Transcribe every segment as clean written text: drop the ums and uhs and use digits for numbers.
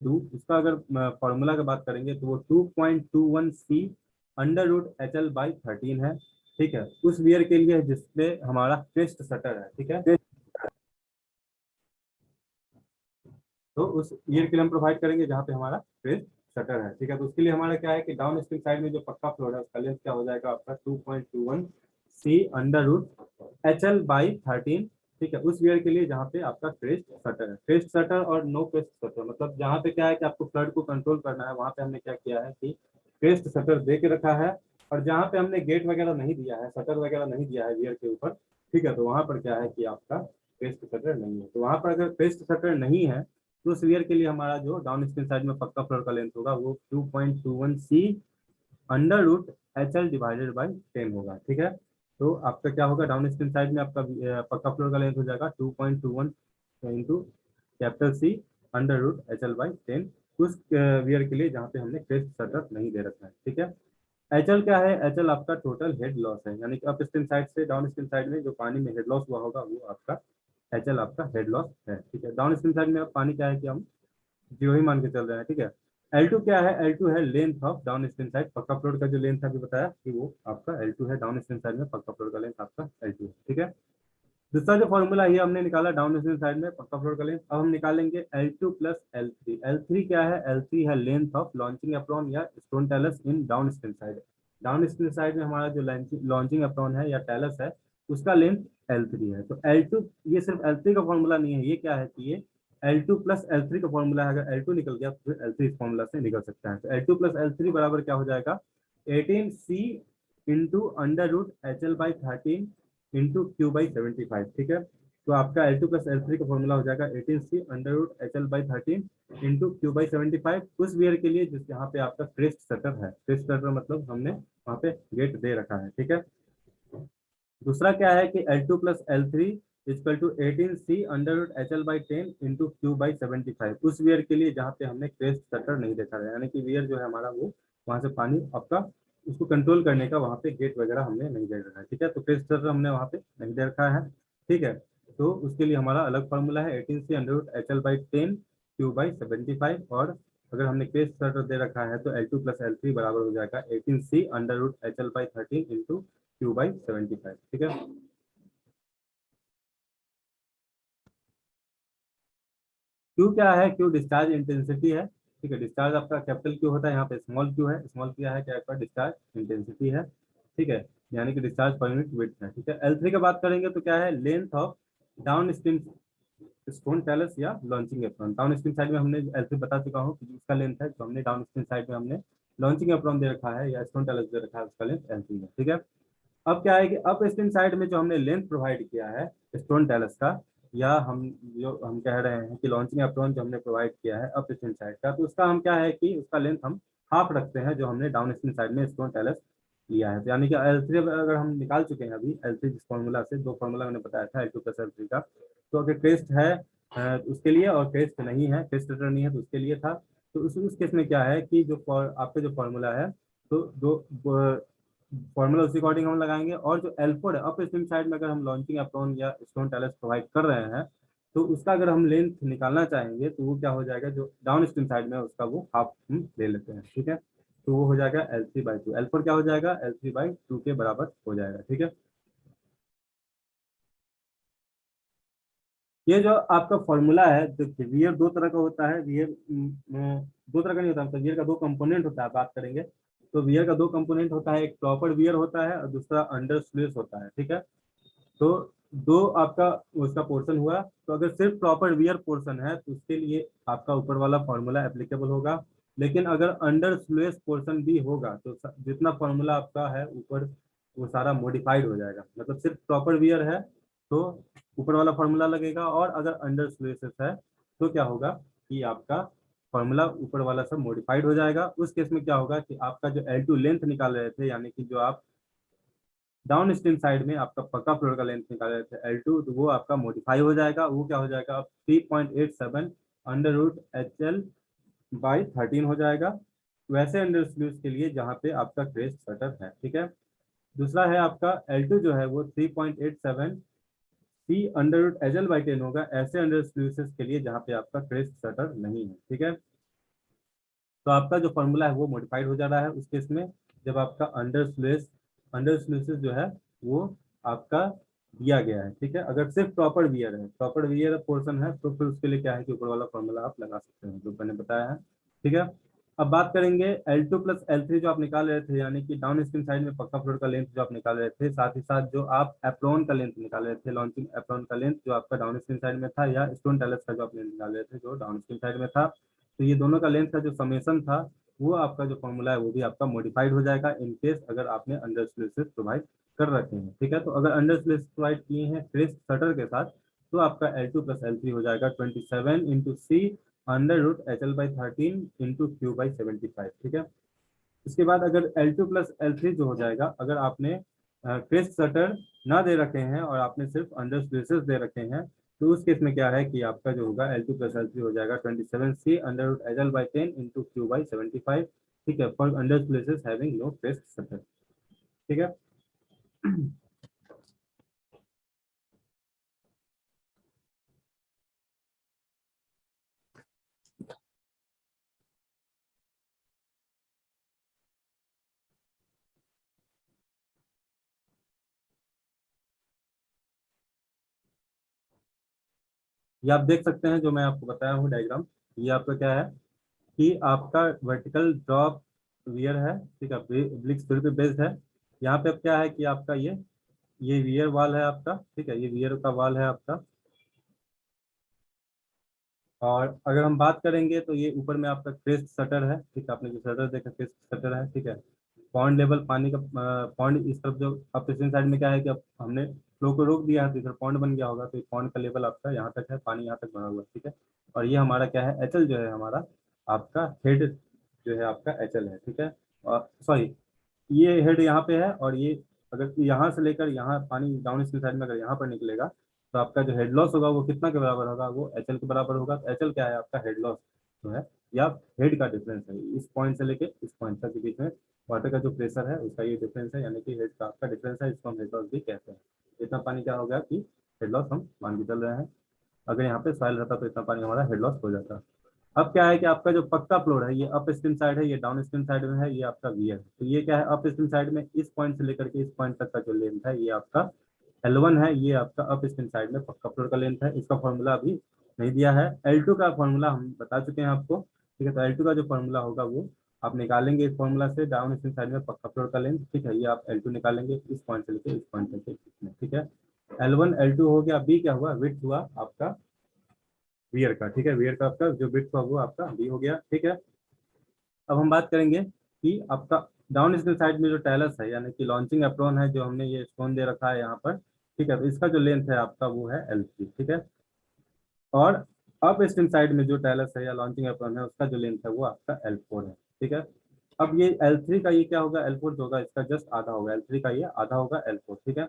उसका अगर फॉर्मूला की बात करेंगे तो वो 2.21 C अंडर रूट HL/13 है। ठीक है, उस वियर के लिए जिसपे हमारा क्रेस्ट शटर है। ठीक है, तो उस ईयर के लिए हम प्रोवाइड करेंगे जहाँ पे हमारा क्रेस्ट शटर है। ठीक है, तो उसके लिए हमारा क्या है कि डाउन स्ट्रीम साइड में जो पक्का फ्लोर है उसका लेंथ क्या हो जाएगा आपका 2.21 C अंडर रूट HL/13। ठीक है, उस वियर के लिए जहाँ पे आपका क्रेस्ट शटर है। क्रेस्ट शटर और नो क्रेस्ट शटर मतलब जहाँ पे क्या है कि आपको फ्लड को कंट्रोल करना है वहाँ पे हमने क्या किया है कि क्रेस्ट शटर दे के रखा है, और जहाँ पे हमने गेट वगैरह नहीं दिया है, शटर वगैरह नहीं दिया है वियर के ऊपर, ठीक है, तो वहाँ पर क्या है कि आपका क्रेस्ट शटर नहीं है। तो वहाँ पर अगर क्रेस्ट शटर नहीं है तो उस वियर के लिए हमारा जो डाउन स्ट्रीम साइड में पक्का फ्लोर का लेंथ होगा वो 2.21 C अंडर रूट HL/10 होगा। ठीक है, तो आपका क्या होगा, डाउन स्ट्रीम साइड में आपका पक्का फ्लोर का लेंथ हो जाएगा 2.21 into capital C under root HL/10 उस वियर के लिए जहाँ पे हमने क्रेस्ट शटर नहीं दे रखा है। ठीक है, HL क्या है, HL आपका टोटल हेड लॉस है, यानी कि अप स्ट्रीम साइड से डाउन स्ट्रीम साइड में जो पानी में हेड लॉस हुआ होगा वो आपका HL आपका हेड लॉस है। ठीक है, डाउन स्ट्रीम साइड में अब पानी क्या है कि हम जीरो ही मान के चल रहे हैं। ठीक है, L2 क्या है, L2 है length of downstream side. पक्का फ्लोर का जो लेंथ अभी बताया कि वो आपका L2 है, डाउन स्ट्रीम साइड में पक्का फ्लोर का लेंथ आपका L2 है। ठीक है, दूसरा जो फॉर्मूला ये हमने निकाला डाउन स्ट्रीम साइड में पक्का फ्लोर का लेंथ, अब हम निकालेंगे L2 प्लस L3। L3 क्या है, L3 है लेंथ ऑफ लॉन्चिंग एप्रॉन या stone talus in downstream side. Downstream side में हमारा जो लॉन्चिंग एप्रॉन है या टैलस है उसका लेंथ L3 है। तो L2 ये सिर्फ L3 का फॉर्मूला नहीं है, ये क्या है कि ये L2 प्लस L3 का फॉर्मूला है। अगर L2 निकल गया तो फिर L3 इस फॉर्मूला से निकल सकता है। तो L2 प्लस L3 बराबर क्या हो जाएगा, 18C into under root HL/13 into Q/75। ठीक है, तो आपका L2 प्लस L3 का फॉर्मूला हो जाएगा 18C under root HL/13 into Q/75 उस वियर के लिए जिस यहाँ पे आपका क्रेस्ट शटर है। क्रेस्ट शटर मतलब हमने वहाँ पे गेट दे रखा है। ठीक है, दूसरा क्या है कि L2 plus L3 equal to 18C under root HL/10 into Q/75 उस वियर के लिए जहाँ पे हमने क्रेस्ट शटर नहीं देखा है, यानी कि वियर जो है हमारा वो वहाँ से पानी आपका उसको कंट्रोल करने का वहाँ पे गेट वगैरह हमने नहीं दे रखा है। ठीक है, तो क्रेस्ट शटर हमने वहाँ पे नहीं दे रखा है। ठीक है, तो उसके लिए हमारा अलग फॉर्मूला है 18C under root HL/10 Q/75, और अगर हमने क्रेस्ट शटर दे रखा है तो L2 प्लस L3 बराबर हो जाएगा 18C under root HL/13 into Q/75। ठीक है, क्यू क्या है, क्यू डिस्चार्ज इंटेंसिटी है। ठीक है, डिस्चार्ज आपका कैपिटल क्यू होता है, यहाँ पे स्मॉल क्यू है। स्मॉल क्या है, क्या आपका डिस्चार्ज इंटेंसिटी है। ठीक है, यानी कि डिस्चार्ज पर यूनिट विड्थ है। ठीक है, L3 की बात करेंगे तो क्या है, length of downstream stone talus या launching apron. Downstream side में हमने L3 बता चुका हूँ कि उसका लेंथ है, तो हमने डाउन स्ट्रीम साइड में हमने लॉन्चिंग एप्रॉन दे रखा है या स्टोन टैलस दे रखा है, उसका लेंथ L3 है। ठीक है, अब क्या है कि अप स्ट्रीम साइड में जो हमने लेंथ प्रोवाइड किया है स्टोन टैलस का, या हम जो हम कह रहे हैं कि लॉन्चिंग अप्रोन जो हमने प्रोवाइड किया है अप स्ट्रीम साइड का, तो उसका हम क्या है कि उसका लेंथ हम हाफ रखते हैं जो हमने डाउन स्ट्रीम साइड में स्टोन टैलस लिया है। तो यानी कि L3 अगर हम निकाल चुके हैं अभी, L3 जिस फॉर्मूला से, दो फॉर्मूला मैंने बताया था L2 प्लस L3 का, तो अगर टेस्ट है उसके लिए, और टेस्ट नहीं है, टेस्ट रिटर्न नहीं है तो उसके लिए था। तो उस केस में क्या है कि जो आपका जो फॉर्मूला है, तो दो फॉर्मूला उसी अकॉर्डिंग हम लगाएंगे, और जो L4 है अप स्ट्रीम साइड में अगर हम लॉन्चिंग अप्रोन या स्टोन टैलस प्रोवाइड कर रहे हैं तो उसका अगर हम लेंथ निकालना चाहेंगे तो वो क्या हो जाएगा, जो डाउन स्ट्रीम साइड में उसका वो हाफ हम ले लेते हैं। ठीक है, तो वो हो जाएगा L3/2। L4 क्या हो जाएगा, L3/2 के बराबर हो जाएगा। ठीक है, ये जो आपका फॉर्मूला है, देखिए वियर दो तरह का होता है। वियर दो तरह का नहीं होता, मतलब वियर का दो कंपोनेंट होता है। बात करेंगे तो वियर का दो कंपोनेंट होता है, एक प्रॉपर वियर होता है और दूसरा अंडर स्लूइस होता है। ठीक है, तो दो आपका उसका पोर्शन हुआ। तो अगर सिर्फ प्रॉपर वियर पोर्शन है तो उसके लिए आपका ऊपर वाला फॉर्मूला एप्लीकेबल होगा, लेकिन अगर अंडर स्लूइस पोर्शन भी होगा तो जितना फॉर्मूला आपका है ऊपर वो सारा मॉडिफाइड हो जाएगा। मतलब सिर्फ प्रॉपर वियर है तो ऊपर वाला फॉर्मूला लगेगा, और अगर अंडर स्लूइस है तो क्या होगा कि आपका फॉर्मूला ऊपर वाला सब मॉडिफाइड हो जाएगा। उस केस में क्या होगा कि आपका जो L2 लेंथ निकाल रहे थे, यानी कि जो आप डाउन स्ट्रीम साइड में आपका पक्का फ्लोर का लेंथ निकाल रहे थे L2, तो वो आपका मॉडिफाई हो जाएगा। वो क्या हो जाएगा, अब 3.87 अंडर रूट HL/13 हो जाएगा, वैसे अंडर स्लूस के लिए जहाँ पे आपका क्रेस्ट शटर है। ठीक है, दूसरा है आपका L2 जो है वो 3.87 C अंडर रूट HL/10 होगा, ऐसे अंडर स्लूसेस के लिए जहाँ पे आपका क्रेस्ट शटर नहीं है। ठीक है, तो आपका जो फॉर्मूला है वो मॉडिफाइड हो जा रहा है उस केस में, जब आपका अंडर स्लूसेस जो है वो आपका दिया गया है। ठीक है, अगर सिर्फ प्रॉपर वियर पोर्शन है तो फिर उसके लिए क्या है कि ऊपर वाला फॉर्मूला आप लगा सकते हैं जो मैंने बताया है। ठीक है, अब बात करेंगे L2 प्लस L3 जो आप निकाल रहे थे, यानी कि डाउन स्ट्रीम साइड में पक्का फ्लोर का लेंथ जो आप निकाल रहे थे, साथ ही साथ जो आप एप्रोन का लेंथ निकाल रहे थे, लॉन्चिंग एप्रोन का लेंथ जो आपका डाउन स्ट्रीम साइड में था, या स्टोन टैलेस का जो आप लेंथ निकाल रहे थे जो डाउन स्ट्रीम साइड में था, तो ये दोनों का लेंथ का जो समेशन था वो आपका जो फॉर्मूला है वो भी आपका मॉडिफाइड हो जाएगा इन केस अगर आपने अंडर स्लिसेस प्रोवाइड कर रखे हैं। ठीक है, तो अगर अंडर स्लिस प्रोवाइड किए हैं क्रेस्ट शटर के साथ, तो आपका L2 प्लस L3 हो जाएगा 27 into C under root HL/13 into Q by 75। ठीक है, इसके बाद अगर L2 प्लस L3 जो हो जाएगा, अगर आपने क्रेस्ट शटर ना दे रखे हैं और आपने सिर्फ अंडर स्लिसेस दे रखे हैं, तो उस केस में क्या है कि आपका जो होगा L2 प्लस L3 हो जाएगा 27C under root HL/10 into Q by 75। ठीक है, for under sluices having no crest shutter. ठीक है, ये आप देख सकते हैं जो मैं आपको बताया हूँ डायग्राम, ये आपका क्या है कि आपका वर्टिकल ड्रॉप वियर है। ठीक है, ब्लिक्स फिर पे बेस्ड है। यहाँ पे अब क्या है कि आपका ये वियर वाल है आपका। ठीक है, ये वियर का वाल है आपका। और अगर हम बात करेंगे तो ये ऊपर में आपका क्रेस्ट शटर है। ठीक है, आपने जो शटर देखा क्रेस्ट शटर है। ठीक है, पॉन्ड लेवल पानी का पॉन्ड इस तरफ जो अपोजिशन साइड में क्या है कि अब हमने फ्लो को रोक दिया है तो इधर पॉन्ड बन गया होगा, तो ये पॉन्ड का लेवल आपका यहाँ तक है, पानी यहाँ तक भरा हुआ है। ठीक है, और ये हमारा क्या है एचएल जो है हमारा आपका हेड जो है आपका एचएल है। ठीक है, और सॉरी ये हेड यहाँ पे है, और ये अगर यहाँ से लेकर यहाँ पानी डाउन स्ट्रीम साइड में अगर यहाँ पर निकलेगा तो आपका जो हेड लॉस होगा वो कितना के बराबर होगा, वो एच एल के बराबर होगा। तो एच एल क्या है आपका हेड लॉस जो है, या हेड का डिफरेंस है, इस पॉइंट से लेके इस पॉइंट तक के बीच में वाटर का जो प्रेशर है उसका ये डिफरेंस है, यानी कि हेड का आपका डिफरेंस है, इसको हम हेड लॉस भी कहते हैं। इतना पानी क्या हो गया कि हेड लॉस हम मान के चल रहे हैं। अगर यहाँ पे सॉइल रहता तो इतना पानी हमारा हेड लॉस हो जाता। अब क्या है कि आपका जो पक्का फ्लोर है ये अप स्ट्रीम साइड है, ये डाउन स्ट्रीम साइड में है, ये आपका वियर है। तो ये क्या है अप स्ट्रीम साइड में इस पॉइंट से लेकर के इस पॉइंट तक का जो लेंथ है ये आपका L1 है, ये आपका अप स्ट्रीम साइड में पक्का फ्लोर का लेंथ है। इसका फॉर्मूला अभी नहीं दिया है। L2 का फॉर्मूला हम बता चुके हैं आपको। ठीक है, तो L2 का जो फॉर्मूला होगा वो आप निकालेंगे इस फॉर्मूला से, डाउन स्ट्रीम साइड में पक्का फ्लोर का लेंथ। ठीक है, ये आप L2 निकालेंगे इस पॉइंट से लेकर इस पॉइंट तक के। ठीक है, L1 L2 हो गया, बी क्या हुआ विड्थ हुआ आपका वियर का। ठीक है, वियर का आपका जो विड्थ हुआ वो आपका बी हो गया। ठीक है, अब हम बात करेंगे कि आपका डाउन स्ट्रीम साइड में जो टैलस है, यानी कि लॉन्चिंग एप्रोन है, जो हमने ये स्टोन दे रखा है यहाँ पर। ठीक है, तो इसका जो लेंथ है आपका वो है L3। ठीक है, और अप स्ट्रीम साइड में जो टैलस है या लॉन्चिंग एप्रोन है उसका जो लेंथ है वो आपका L4 है। ठीक है, अब ये L3 का ये क्या होगा, L4 जो होगा इसका जस्ट आधा होगा, L3 का ये आधा होगा L4। ठीक है,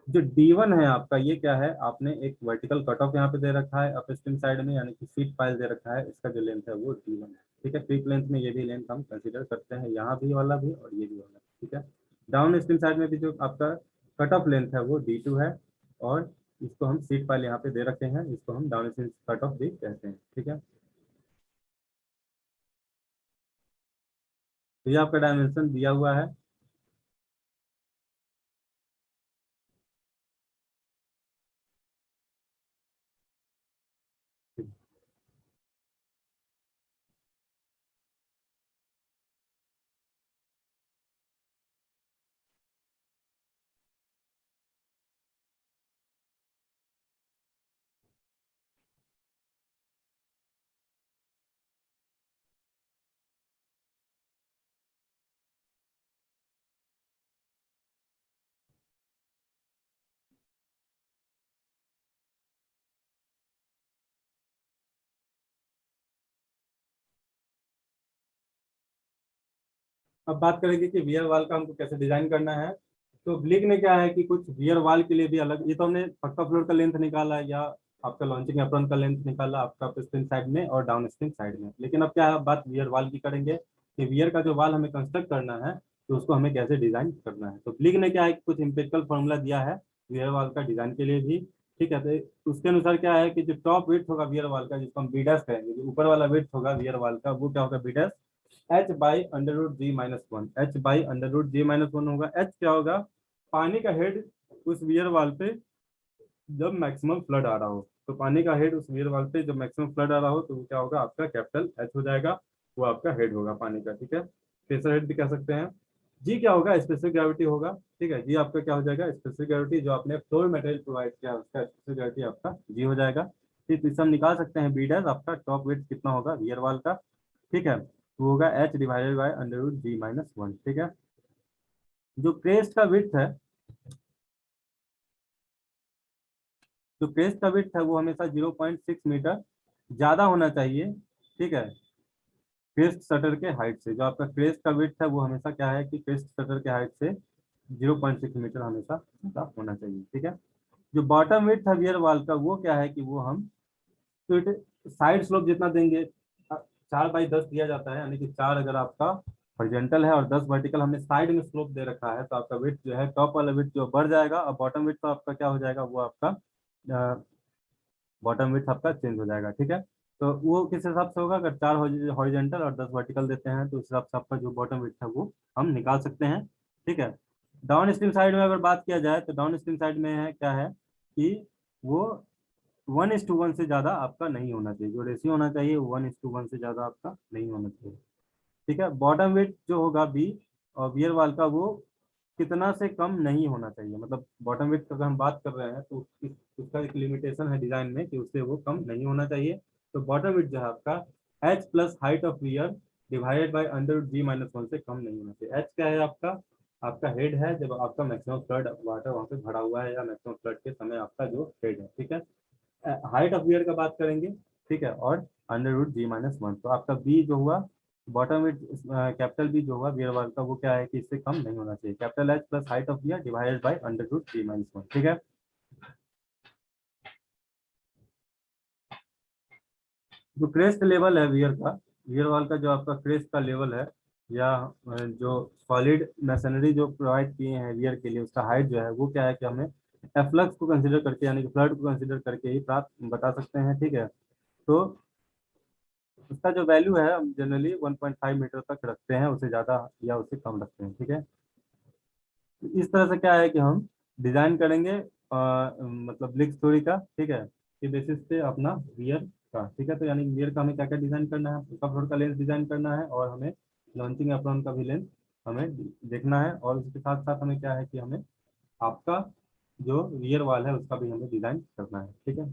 जो D1 है आपका ये क्या है, आपने एक वर्टिकल कट ऑफ यहाँ पे दे रखा है अप स्ट्रीम साइड में, यानी कि सीट पाइल दे रखा है, इसका जो लेंथ है वो D1 है। ठीक है, पीक लेंथ में ये भी लेंथ हम कंसीडर करते हैं, यहाँ भी वाला भी और ये भी वाला। ठीक है, डाउन स्ट्रीम साइड में भी जो आपका कट ऑफ लेंथ है वो D2 है, और इसको हम सीट पाइल यहाँ पे दे रखे हैं, इसको हम डाउन स्ट्रीम कट ऑफ भी कहते हैं। ठीक है, तो ये आपका डायमेंशन दिया हुआ है। अब बात करेंगे कि वियर वाल का हमको कैसे डिजाइन करना है। तो ब्लिक ने क्या है कि कुछ वियर वाल के लिए भी अलग, ये तो हमने पक्का फ्लोर का लेंथ निकाला या आपका लॉन्चिंग एप्रॉन का लेंथ निकाला आपका अप स्प्रिंग साइड में और डाउन स्प्रिंग साइड में, लेकिन अब क्या है बात वियर वाल की करेंगे कि वियर का जो वाल हमें कंस्ट्रक्ट करना है तो उसको हमें कैसे डिजाइन करना है। तो ब्लिक ने क्या है कुछ इम्पेरिकल फॉर्मूला दिया है वियर वाल का डिजाइन के लिए भी। ठीक है, तो उसके अनुसार क्या है कि जो टॉप विड्थ होगा वियर वाल का, जिसको हम बी डैश कहेंगे, जो ऊपर वाला विड्थ होगा वियर वाल का वो क्या होगा B dash, H by under root G minus one, H by under root G minus one होगा। एच क्या होगा, पानी का हेड उस वियर वाल पे जब मैक्सिमम फ्लड आ रहा हो, तो पानी का हेड उस वियर वाल पे जब मैक्सिमम फ्लड आ रहा हो तो वो क्या होगा, आपका कैपिटल एच हो जाएगा, वो आपका हेड होगा पानी का, ठीक है। प्रेशर हेड भी कह सकते हैं। जी क्या होगा, स्पेसिफिक ग्रेविटी होगा, ठीक है। जी आपका क्या हो जाएगा, स्पेसिफिक ग्रेविटी, जो आपने फ्लोर मटेरियल प्रोवाइड किया उसका स्पेसिफिक ग्रेविटी आपका जी हो जाएगा। फिर इससे हम निकाल सकते हैं बी डैश, आपका टॉप वेट कितना होगा वियर वाल का, ठीक है, वो होगा H divided by under root G minus one, ठीक है। जो क्रेस्ट का विड्थ है, जो क्रेस्ट का विड्थ है वो हमेशा 0.6 मीटर ज्यादा होना चाहिए, ठीक है, क्रेस्ट शटर के हाइट से। जो आपका क्रेस्ट का विड्थ है वो हमेशा क्या है कि क्रेस्ट शटर के हाइट से 0.6 मीटर हमेशा ज्यादा होना चाहिए, ठीक है। जो बॉटम विड्थ है वियर वाल का वो क्या है कि वो हम साइड स्लोप जितना देंगे, 4/10 दिया जाता है, यानी कि 4 अगर आपका हॉरिजॉन्टल है और 10 वर्टिकल हमने साइड में स्लोप दे रखा है, तो आपका विड्थ जो है टॉप वाला विड्थ जो बढ़ जाएगा, और बॉटम विड्थ तो आपका क्या हो जाएगा, वो आपका बॉटम विड्थ आपका चेंज हो जाएगा, ठीक है। तो वो किस हिसाब से होगा, अगर 4 हॉरिजॉन्टल और 10 वर्टिकल देते हैं तो उस हिसाब से आपका जो बॉटम विड्थ है वो हम निकाल सकते हैं, ठीक है। डाउन स्ट्रीम साइड में अगर बात किया जाए तो डाउन स्ट्रीम साइड में है क्या है कि वो 1:1 से ज्यादा आपका नहीं होना चाहिए, जो रेशियो होना चाहिए वो 1:1 से ज्यादा आपका नहीं होना चाहिए, ठीक है। बॉटम वेट जो होगा बी और बियर वाल का, वो कितना से कम नहीं होना चाहिए, मतलब बॉटम वेट की अगर हम बात कर रहे हैं तो उसका एक लिमिटेशन है डिजाइन में कि उससे वो कम नहीं होना चाहिए। तो बॉटम वेट जो है आपका H plus height of weir divided by under G minus one से कम नहीं होना चाहिए। एच क्या है आपका, आपका हेड है जब आपका मैक्सिमम फ्लड वाटर वहाँ पे भरा हुआ है, या मैक्सिमम फ्लड के समय आपका जो हेड है, ठीक है। हाइट ऑफ वियर का बात करेंगे, ठीक है, और under root G minus one. तो आपका बी जो हुआ बॉटम विथ कैपिटल बी जो होगा वियर वाल का, वो क्या है कि इससे कम नहीं होना चाहिए, capital H plus height of weir divided by under root G minus one, ठीक है। जो क्रेस्ट लेवल है वियर का, वियर वाल का जो आपका क्रेस्ट का लेवल है, या जो सॉलिड मैसनरी जो प्रोवाइड किए हैं वियर के लिए, उसका हाइट जो है वो क्या है कि हमें एफ्लक्स को कंसिडर करके, यानी कि फ्लड को कंसिडर करके ही प्राप्त बता सकते हैं, ठीक है। तो उसका जो वैल्यू है हम जनरली 1.5 मीटर तक रखते हैं, उससे ज़्यादा या उससे कम रखते हैं, ठीक है। इस तरह से क्या है कि हम डिजाइन करेंगे मतलब ब्लिक्स थ्योरी का, ठीक है, के बेसिस पे अपना वियर का, ठीक है। तो यानी वियर का हमें क्या क्या डिजाइन करना है, उसका फ्लोर का लेंथ डिजाइन करना है, और हमें लॉन्चिंग एप्रॉन का भी लेंथ हमें देखना है, और उसके साथ साथ हमें क्या है कि हमें आपका जो रियर वाल है उसका भी हमें डिजाइन करना है, ठीक है।